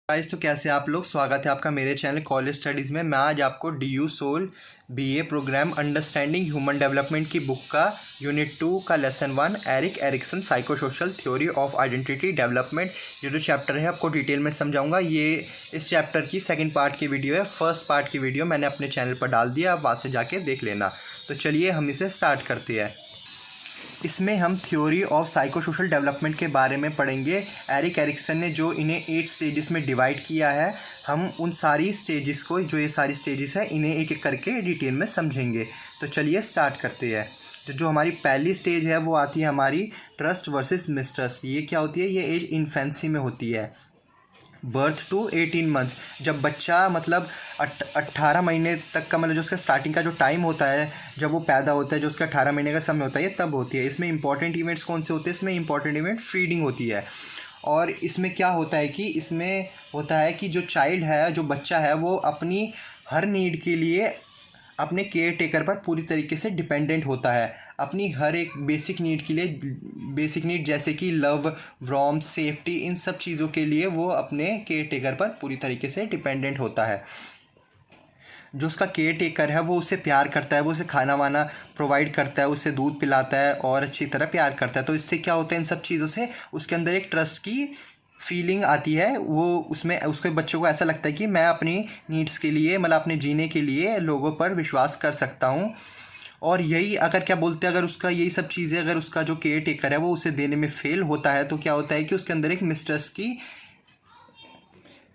Guys, तो कैसे आप लोग। स्वागत है आपका मेरे चैनल कॉलेज स्टडीज़ में। मैं आज आपको DU SOL BA programme understanding human development की बुक का यूनिट 2 का lesson 1 Erik Erikson psycho social theory of identity development ये जो चैप्टर है आपको डिटेल में समझाऊंगा। ये इस चैप्टर की सेकंड पार्ट की वीडियो है। फर्स्ट पार्ट की वीडियो मैंने अपने चैनल पर डाल दिया, आप वहाँ से जाके देख लेना। तो चलिए हम इसे स्टार्ट करते हैं। इसमें हम theory of psycho social development के बारे में पढ़ेंगे। एरिक एरिक्सन ने जो इन्हें 8 स्टेजेस में डिवाइड किया है, हम उन सारी स्टेजेस को, जो ये सारी स्टेजेस है, इन्हें एक एक करके डिटेल में समझेंगे। तो चलिए स्टार्ट करते हैं। तो जो हमारी पहली स्टेज है वो आती है हमारी ट्रस्ट वर्सेस मिसट्रस्ट। ये क्या होती है? ये एज इन्फेंसी में होती है, बर्थ टू 18 मंथ्स। जब बच्चा मतलब 18 महीने तक का, मतलब जो उसका स्टार्टिंग का जो टाइम होता है, जब वो पैदा होता है, जो उसका 18 महीने का समय होता है, ये तब होती है। इसमें इंपॉर्टेंट इवेंट्स कौन से होते हैं? इसमें इंपॉर्टेंट इवेंट फीडिंग होती है। और इसमें क्या होता है कि इसमें होता है कि जो चाइल्ड है, जो बच्चा है, वो अपनी हर नीड के लिए अपने केयर टेकर पर पूरी तरीके से डिपेंडेंट होता है। अपनी हर एक बेसिक नीड के लिए, बेसिक नीड जैसे कि लव, वार्मथ, सेफ्टी, इन सब चीज़ों के लिए वो अपने केयर टेकर पर पूरी तरीके से डिपेंडेंट होता है। जो उसका केयर टेकर है वो उसे प्यार करता है, वो उसे खाना वाना प्रोवाइड करता है, उसे दूध पिलाता है और अच्छी तरह प्यार करता है। तो इससे क्या होता है, इन सब चीज़ों से उसके अंदर एक ट्रस्ट की फीलिंग आती है। वो उसमें उसके बच्चों को ऐसा लगता है कि मैं अपनी नीड्स के लिए, मतलब अपने जीने के लिए लोगों पर विश्वास कर सकता हूँ। और यही अगर क्या बोलते हैं, अगर उसका यही सब चीज़ें, अगर उसका जो केयर टेकर है वो उसे देने में फेल होता है, तो क्या होता है कि उसके अंदर एक मिसट्रस्ट की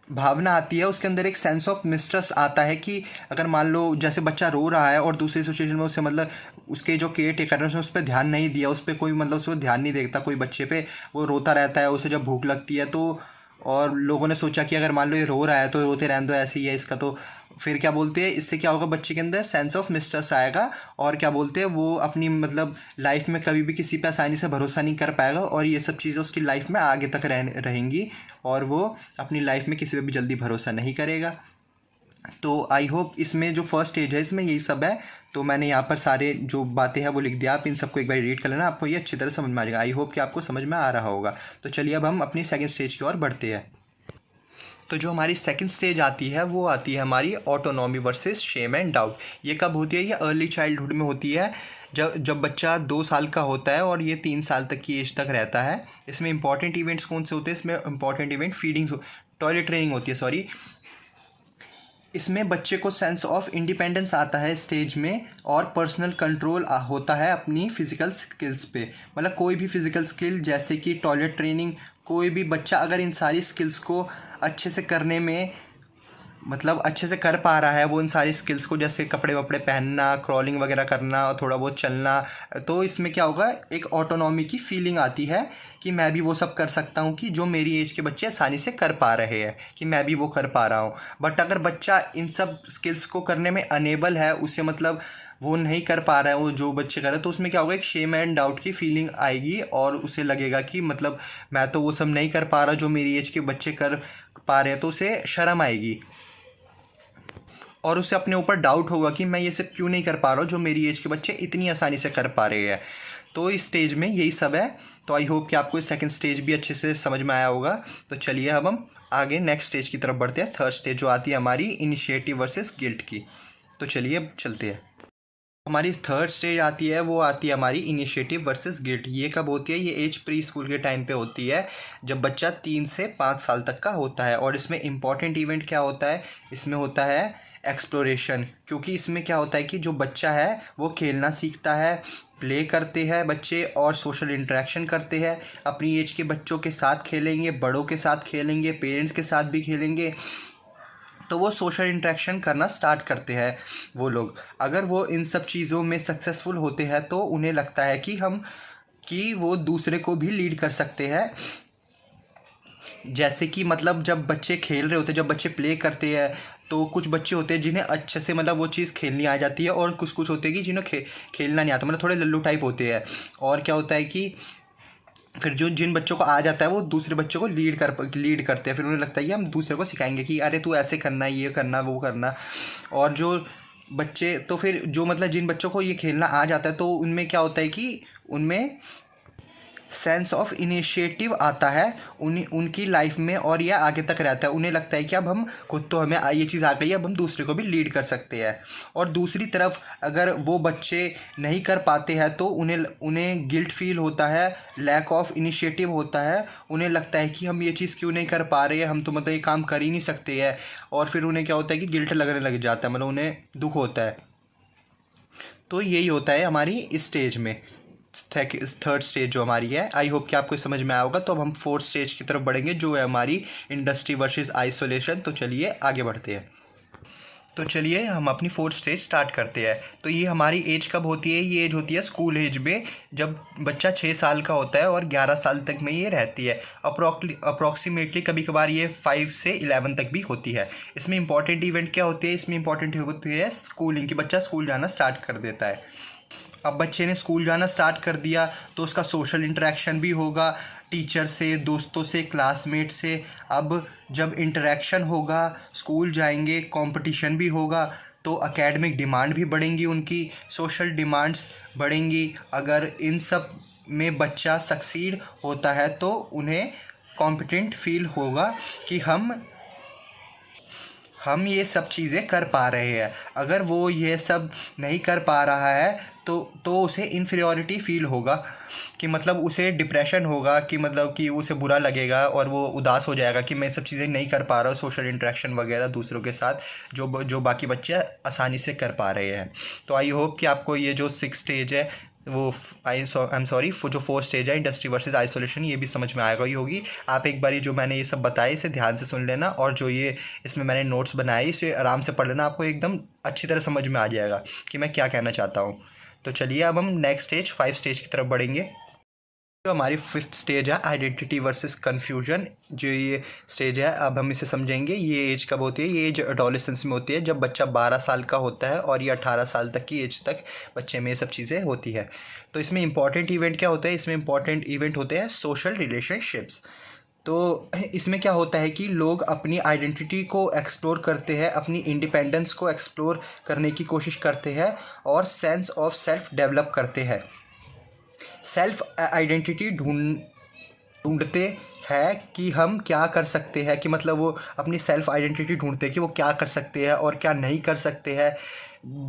भावना आती है। उसके अंदर एक सेंस ऑफ मिसट्रस्ट आता है कि अगर मान लो जैसे बच्चा रो रहा है और दूसरी सिचुएशन में उसे, मतलब उसके जो केयर टेकर है उसने उस पर ध्यान नहीं दिया, उस पर कोई, मतलब उस पर ध्यान नहीं देता, कोई बच्चे पे वो रोता रहता है, उसे जब भूख लगती है तो, और लोगों ने सोचा कि अगर मान लो ये रो रहा है तो रोते रहने दो, ऐसे ही है इसका, तो फिर क्या बोलते हैं, इससे क्या होगा, बच्चे के अंदर सेंस ऑफ मिसट्रस्ट आएगा। और क्या बोलते हैं, वो अपनी मतलब लाइफ में कभी भी किसी पे आसानी से भरोसा नहीं कर पाएगा, और ये सब चीज़ें उसकी लाइफ में आगे तक रहेंगी, और वो अपनी लाइफ में किसी पे भी जल्दी भरोसा नहीं करेगा। तो आई होप इसमें जो फर्स्ट स्टेज है इसमें यही सब है। तो मैंने यहाँ पर सारे जो बातें हैं वो लिख दिया, आप इन सबको एक बार रीड कर लेना, आपको ये अच्छी तरह समझ में आ जाएगा। आई होप कि आपको समझ में आ रहा होगा। तो चलिए अब हम अपनी सेकंड स्टेज की ओर बढ़ते हैं। तो जो हमारी सेकंड स्टेज आती है वो आती है हमारी autonomy versus shame and doubt. ये कब होती है? ये अर्ली चाइल्डहुड में होती है, जब बच्चा 2 साल का होता है और ये 3 साल तक की एज तक रहता है। इसमें इंपॉर्टेंट इवेंट्स कौन से होते हैं? इसमें important event feeding, toilet training होती है, सॉरी। इसमें बच्चे को सेंस ऑफ इंडिपेंडेंस आता है स्टेज में, और पर्सनल कंट्रोल होता है अपनी फिजिकल स्किल्स पे। मतलब कोई भी फिजिकल स्किल जैसे कि टॉयलेट ट्रेनिंग, कोई भी बच्चा अगर इन सारी स्किल्स को अच्छे से करने में, मतलब अच्छे से कर पा रहा है, वो इन सारी स्किल्स को, जैसे कपड़े वपड़े पहनना, क्रॉलिंग वगैरह करना और थोड़ा बहुत चलना, तो इसमें क्या होगा, एक ऑटोनॉमी की फीलिंग आती है कि मैं भी वो सब कर सकता हूँ कि जो मेरी एज के बच्चे आसानी से कर पा रहे हैं, कि मैं भी वो कर पा रहा हूँ। बट अगर बच्चा इन सब स्किल्स को करने में अनेबल है, उसे मतलब वो नहीं कर पा रहा है, वो जो बच्चे कर रहे हैं, तो उसमें क्या होगा, एक शेम एंड डाउट की फीलिंग आएगी, और उसे लगेगा कि मतलब मैं तो वो सब नहीं कर पा रहा जो मेरी एज के बच्चे कर पा रहे हैं, तो उसे शर्म आएगी और उसे अपने ऊपर डाउट होगा कि मैं ये सब क्यों नहीं कर पा रहा हूँ जो मेरी एज के बच्चे इतनी आसानी से कर पा रहे हैं। तो इस स्टेज में यही सब है। तो आई होप कि आपको इस सेकंड स्टेज भी अच्छे से समझ में आया होगा। तो चलिए अब हम आगे नेक्स्ट स्टेज की तरफ बढ़ते हैं। थर्ड स्टेज जो आती है हमारी इनिशिएटिव वर्सेस गिल्ट की। तो चलिए अब चलते हैं। हमारी थर्ड स्टेज आती है वो आती है हमारी इनिशिएटिव वर्सेस गिल्ट। ये कब होती है? ये एज प्री स्कूल के टाइम पे होती है, जब बच्चा 3 से 5 साल तक का होता है। और इसमें इंपॉर्टेंट इवेंट क्या होता है? इसमें होता है एक्सप्लोरेशन। क्योंकि इसमें क्या होता है कि जो बच्चा है वो खेलना सीखता है, प्ले करते हैं बच्चे और सोशल इंटरेक्शन करते हैं। अपनी एज के बच्चों के साथ खेलेंगे, बड़ों के साथ खेलेंगे, पेरेंट्स के साथ भी खेलेंगे, तो वो सोशल इंटरेक्शन करना स्टार्ट करते हैं। वो लोग अगर वो इन सब चीज़ों में सक्सेसफुल होते हैं तो उन्हें लगता है कि वो दूसरे को भी लीड कर सकते हैं। जैसे कि मतलब जब बच्चे खेल रहे होते हैं, जब बच्चे प्ले करते हैं, तो कुछ बच्चे होते हैं जिन्हें अच्छे से मतलब वो चीज़ खेलनी आ जाती है, और कुछ कुछ होते हैं कि जिन्हें खेलना नहीं आता, मतलब थोड़े लल्लू टाइप होते हैं। और क्या होता है कि फिर जिन बच्चों को आ जाता है वो दूसरे बच्चों को लीड करते हैं। फिर उन्हें लगता है कि हम दूसरे को सिखाएंगे कि अरे तू ऐसे करना, ये करना, वो करना। और जो बच्चे, तो फिर जो मतलब जिन बच्चों को ये खेलना आ जाता है, तो उनमें क्या होता है कि उनमें सेंस ऑफ इनिशिएटिव आता है उनकी लाइफ में, और यह आगे तक रहता है। उन्हें लगता है कि अब हम खुद तो हमें ये चीज़ आ गई है, अब हम दूसरे को भी लीड कर सकते हैं। और दूसरी तरफ अगर वो बच्चे नहीं कर पाते हैं तो उन्हें गिल्ट फील होता है, लैक ऑफ इनिशिएटिव होता है। उन्हें लगता है कि हम ये चीज़ क्यों नहीं कर पा रहे हैं, हम तो मतलब ये काम कर ही नहीं सकते हैं। और फिर उन्हें क्या होता है कि गिल्ट लगने लग जाता है, मतलब उन्हें दुख होता है। तो यही होता है हमारी इस स्टेज में, थर्ड स्टेज जो हमारी है। आई होप कि आपको समझ में आया होगा। तो अब हम फोर्थ स्टेज की तरफ बढ़ेंगे जो है हमारी इंडस्ट्री वर्सेस आइसोलेशन। तो चलिए आगे बढ़ते हैं। तो चलिए हम अपनी फोर्थ स्टेज स्टार्ट करते हैं। तो ये हमारी एज कब होती है? ये एज होती है स्कूल एज में, जब बच्चा 6 साल का होता है और 11 साल तक में ये रहती है। अप्रॉक्सीमेटली कभी कभार ये 5 से 11 तक भी होती है। इसमें इंपॉर्टेंट इवेंट क्या होती है? इसमें इंपॉर्टेंट होती है स्कूलिंग, की बच्चा स्कूल जाना स्टार्ट कर देता है। अब बच्चे ने स्कूल जाना स्टार्ट कर दिया तो उसका सोशल इंटरेक्शन भी होगा, टीचर से, दोस्तों से, क्लासमेट से। अब जब इंटरेक्शन होगा, स्कूल जाएंगे, कंपटीशन भी होगा, तो एकेडमिक डिमांड भी बढ़ेंगी, उनकी सोशल डिमांड्स बढ़ेंगी। अगर इन सब में बच्चा सक्सीड होता है तो उन्हें कॉम्पिटेंट फील होगा कि हम ये सब चीज़ें कर पा रहे हैं। अगर वो ये सब नहीं कर पा रहा है तो उसे इन्फीरियॉरिटी फील होगा, कि मतलब उसे डिप्रेशन होगा, कि मतलब कि उसे बुरा लगेगा और वो उदास हो जाएगा कि मैं सब चीज़ें नहीं कर पा रहा हूँ, सोशल इंटरेक्शन वगैरह दूसरों के साथ जो बाकी बच्चे आसानी से कर पा रहे हैं। तो आई होप कि आपको ये जो 6 स्टेज है वो आई एम सॉरी जो 4 स्टेज है इंडस्ट्री वर्सेस आइसोलेशन, ये भी समझ में आएगा ही होगी। आप एक बार जो मैंने ये सब बताया इसे ध्यान से सुन लेना, और जो ये इसमें मैंने नोट्स बनाए इसे आराम से पढ़ लेना, आपको एकदम अच्छी तरह समझ में आ जाएगा कि मैं क्या कहना चाहता हूँ। तो चलिए अब हम नेक्स्ट स्टेज 5 स्टेज की तरफ बढ़ेंगे। जो हमारी 5th स्टेज है आइडेंटिटी वर्सेस कन्फ्यूजन, जो ये स्टेज है अब हम इसे समझेंगे। ये एज कब होती है? ये एज एडोलेसेंस में होती है, जब बच्चा 12 साल का होता है और ये 18 साल तक की एज तक बच्चे में ये सब चीज़ें होती है। तो इसमें इंपॉर्टेंट इवेंट क्या होता है? इसमें इंपॉर्टेंट इवेंट होते हैं सोशल रिलेशनशिप्स। तो इसमें क्या होता है कि लोग अपनी आइडेंटिटी को एक्सप्लोर करते हैं, अपनी इंडिपेंडेंस को एक्सप्लोर करने की कोशिश करते हैं और सेंस ऑफ सेल्फ डेवलप करते हैं। सेल्फ आइडेंटिटी ढूंढते हैं कि हम क्या कर सकते हैं, कि मतलब वो अपनी सेल्फ आइडेंटिटी ढूंढते हैं कि वो क्या कर सकते हैं और क्या नहीं कर सकते हैं।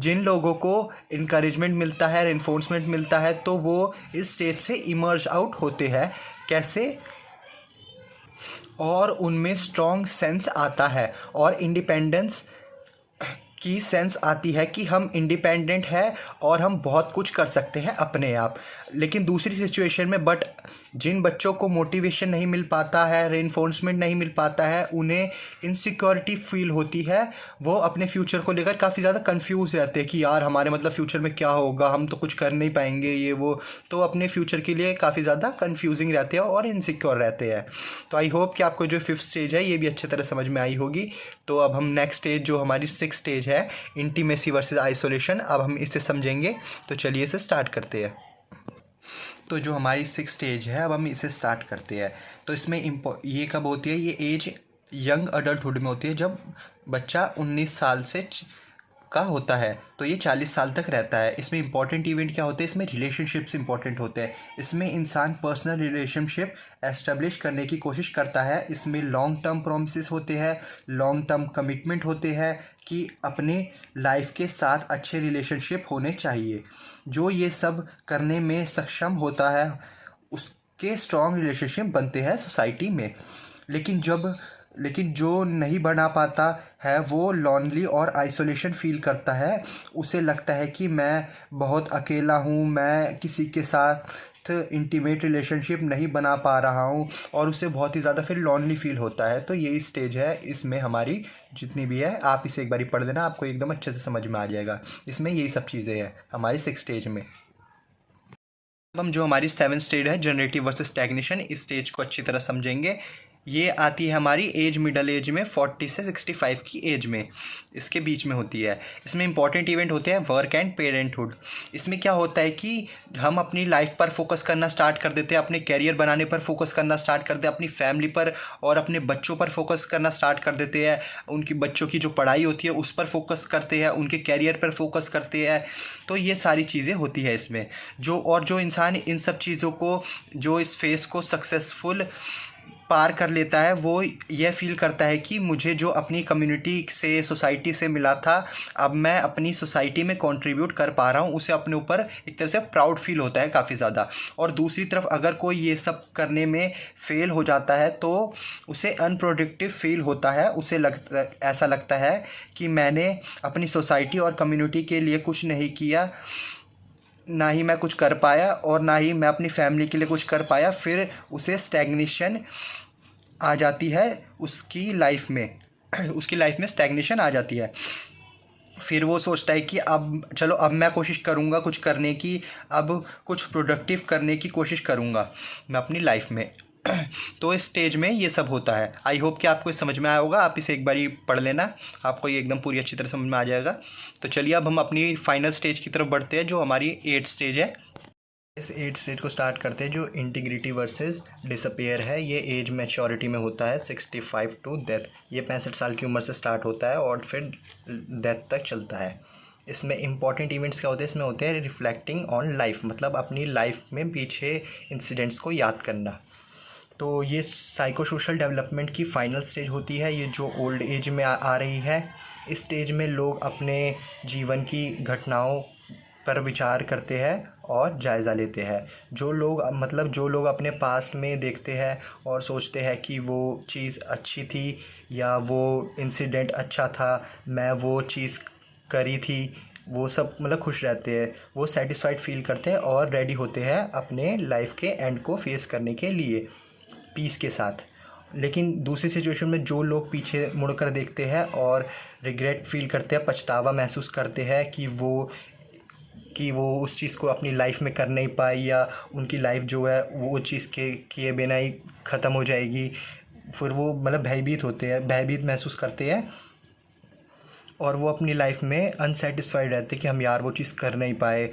जिन लोगों को इनकरेजमेंट मिलता है, इन्फोर्समेंट मिलता है, तो वो इस स्टेज से इमर्ज आउट होते हैं। कैसे? और उनमें स्ट्रॉन्ग सेंस आता है और इंडिपेंडेंस की सेंस आती है कि हम इंडिपेंडेंट हैं और हम बहुत कुछ कर सकते हैं अपने आप। लेकिन दूसरी सिचुएशन में जिन बच्चों को मोटिवेशन नहीं मिल पाता है, रेनफोर्समेंट नहीं मिल पाता है, उन्हें इनसिक्योरिटी फील होती है। वो अपने फ्यूचर को लेकर काफ़ी ज़्यादा कंफ्यूज रहते हैं कि यार हमारे मतलब फ्यूचर में क्या होगा, हम तो कुछ कर नहीं पाएंगे, ये वो। तो अपने फ्यूचर के लिए काफ़ी ज़्यादा कंफ्यूजिंग रहते हैं और इनसिक्योर रहते हैं। तो आई होप कि आपको जो 5th स्टेज है ये भी अच्छी तरह समझ में आई होगी। तो अब हम नेक्स्ट स्टेज जो हमारी 6th स्टेज है इंटीमेसी वर्सेस आइसोलेशन, अब हम इसे समझेंगे। तो चलिए इसे स्टार्ट करते हैं। तो जो हमारी 6th स्टेज है अब हम इसे स्टार्ट करते हैं। तो इसमें ये कब होती है? ये एज यंग अडल्टहुड में होती है, जब बच्चा 19 साल से का होता है तो ये 40 साल तक रहता है। इसमें इंपॉर्टेंट इवेंट क्या होते हैं? इसमें रिलेशनशिप्स इंपॉर्टेंट होते हैं। इसमें इंसान पर्सनल रिलेशनशिप एस्टेब्लिश करने की कोशिश करता है। इसमें लॉन्ग टर्म प्रोमिसेस होते हैं, लॉन्ग टर्म कमिटमेंट होते हैं कि अपने लाइफ के साथ अच्छे रिलेशनशिप होने चाहिए। जो ये सब करने में सक्षम होता है उसके स्ट्रॉन्ग रिलेशनशिप बनते हैं सोसाइटी में। लेकिन जो नहीं बना पाता है वो लॉनली और आइसोलेशन फील करता है। उसे लगता है कि मैं बहुत अकेला हूँ, मैं किसी के साथ इंटीमेट रिलेशनशिप नहीं बना पा रहा हूँ, और उसे बहुत ही ज़्यादा फिर लॉनली फील होता है। तो यही स्टेज है इसमें हमारी जितनी भी है। आप इसे एक बारी पढ़ देना, आपको एकदम अच्छे से समझ में आ जाएगा। इसमें यही सब चीज़ें हैं हमारी 6 स्टेज में। अब हम जो हमारी 7th स्टेज है जनरेटिव वर्सेस स्टैग्नेशन, इस स्टेज को अच्छी तरह समझेंगे। ये आती है हमारी एज मिडल एज में 40 से 65 की एज में, इसके बीच में होती है। इसमें इंपॉर्टेंट इवेंट होते हैं वर्क एंड पेरेंटहुड। इसमें क्या होता है कि हम अपनी लाइफ पर फोकस करना स्टार्ट कर देते हैं, अपने कैरियर बनाने पर फोकस करना स्टार्ट करते हैं, अपनी फैमिली पर और अपने बच्चों पर फोकस करना स्टार्ट कर देते हैं, उनकी बच्चों की जो पढ़ाई होती है उस पर फोकस करते हैं, उनके कैरियर पर फोकस करते हैं। तो ये सारी चीज़ें होती है इसमें। जो इंसान इन सब चीज़ों को, जो इस फेज़ को सक्सेसफुल पार कर लेता है, वो यह फील करता है कि मुझे जो अपनी कम्युनिटी से, सोसाइटी से मिला था, अब मैं अपनी सोसाइटी में कंट्रीब्यूट कर पा रहा हूँ। उसे अपने ऊपर एक तरह से प्राउड फील होता है काफ़ी ज़्यादा। और दूसरी तरफ अगर कोई ये सब करने में फेल हो जाता है तो उसे अनप्रोडक्टिव फील होता है। उसे ऐसा लगता है कि मैंने अपनी सोसाइटी और कम्युनिटी के लिए कुछ नहीं किया, ना ही मैं कुछ कर पाया और ना ही मैं अपनी फैमिली के लिए कुछ कर पाया। फिर उसे स्टैग्नेशन आ जाती है उसकी लाइफ में उसकी लाइफ में स्टैग्नेशन आ जाती है। फिर वो सोचता है कि अब चलो, अब मैं कोशिश करूँगा कुछ करने की, अब कुछ प्रोडक्टिव करने की कोशिश करूँगा मैं अपनी लाइफ में। तो इस स्टेज में ये सब होता है। आई होप कि आपको समझ में आया होगा। आप इसे एक बारी पढ़ लेना, आपको ये एकदम पूरी अच्छी तरह समझ में आ जाएगा। तो चलिए अब हम अपनी फाइनल स्टेज की तरफ बढ़ते हैं, जो हमारी 8th स्टेज है। इस 8th स्टेज को स्टार्ट करते हैं, जो इंटीग्रिटी वर्सेस डिसअपियर है। ये एज मैच्योरिटी में होता है 65 टू डेथ। ये 65 साल की उम्र से स्टार्ट होता है और फिर डेथ तक चलता है। इसमें इंपॉर्टेंट इवेंट्स क्या होते हैं? इसमें होते हैं रिफ्लेक्टिंग ऑन लाइफ, मतलब अपनी लाइफ में पीछे इंसिडेंट्स को याद करना। तो ये साइको सोशल डेवलपमेंट की फाइनल स्टेज होती है, ये जो ओल्ड एज में आ रही है। इस स्टेज में लोग अपने जीवन की घटनाओं पर विचार करते हैं और जायज़ा लेते हैं। जो लोग अपने पास्ट में देखते हैं और सोचते हैं कि वो चीज़ अच्छी थी या वो इंसिडेंट अच्छा था, मैं वो चीज़ करी थी, वो सब खुश रहते हैं, वो सेटिस्फाइड फील करते हैं और रेडी होते हैं अपने लाइफ के एंड को फेस करने के लिए पीस के साथ। लेकिन दूसरी सिचुएशन में जो लोग पीछे मुड़कर देखते हैं और रिग्रेट फील करते हैं, पछतावा महसूस करते हैं कि वो उस चीज़ को अपनी लाइफ में कर नहीं पाए, या उनकी लाइफ जो है वो चीज़ के किए बिना ही ख़त्म हो जाएगी। फिर वो भयभीत महसूस करते हैं और वो अपनी लाइफ में अनसेटिस्फाइड रहते कि हम यार वो चीज़ कर नहीं पाए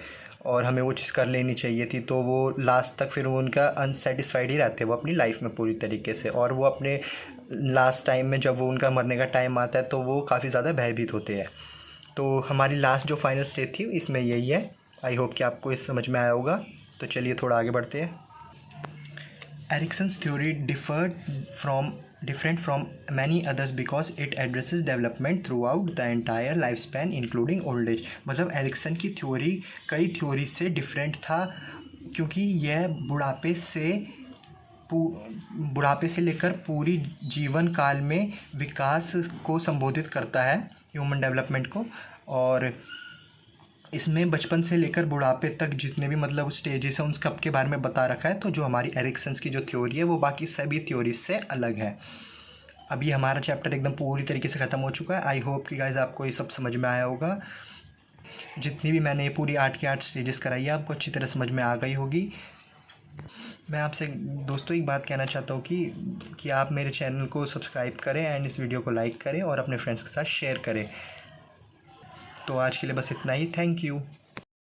और हमें वो चीज़ कर लेनी चाहिए थी। तो वो लास्ट तक फिर वो उनका अनसेटिस्फाइड ही रहते हैं वो अपनी लाइफ में पूरी तरीके से। और वो अपने लास्ट टाइम में, जब वो उनका मरने का टाइम आता है, तो वो काफ़ी ज़्यादा भयभीत होते हैं। तो हमारी लास्ट जो फाइनल स्टेज थी इसमें यही है। आई होप कि आपको इस समझ में आया होगा। तो चलिए थोड़ा आगे बढ़ते हैं। Erikson's theory different from many others because it addresses development throughout the entire lifespan including old age। मतलब एरिक्सन की थ्योरी कई थ्योरी से डिफरेंट था क्योंकि यह बुढ़ापे से लेकर पूरी जीवन काल में विकास को संबोधित करता है, ह्यूमन डेवलपमेंट को। और इसमें बचपन से लेकर बुढ़ापे तक जितने भी स्टेजेस हैं उन सब के बारे में बता रखा है। तो जो हमारी एरिक्सन्स की जो थ्योरी है वो बाकी सभी थ्योरी से अलग है। अभी हमारा चैप्टर एकदम पूरी तरीके से ख़त्म हो चुका है। आई होप कि गाइस आपको ये सब समझ में आया होगा। जितनी भी मैंने ये पूरी 8 की 8 स्टेजेस कराई है आपको अच्छी तरह समझ में आ गई होगी। मैं आपसे दोस्तों एक बात कहना चाहता हूँ कि आप मेरे चैनल को सब्सक्राइब करें एंड इस वीडियो को लाइक करें और अपने फ्रेंड्स के साथ शेयर करें। तो आज के लिए बस इतना ही। Thank you.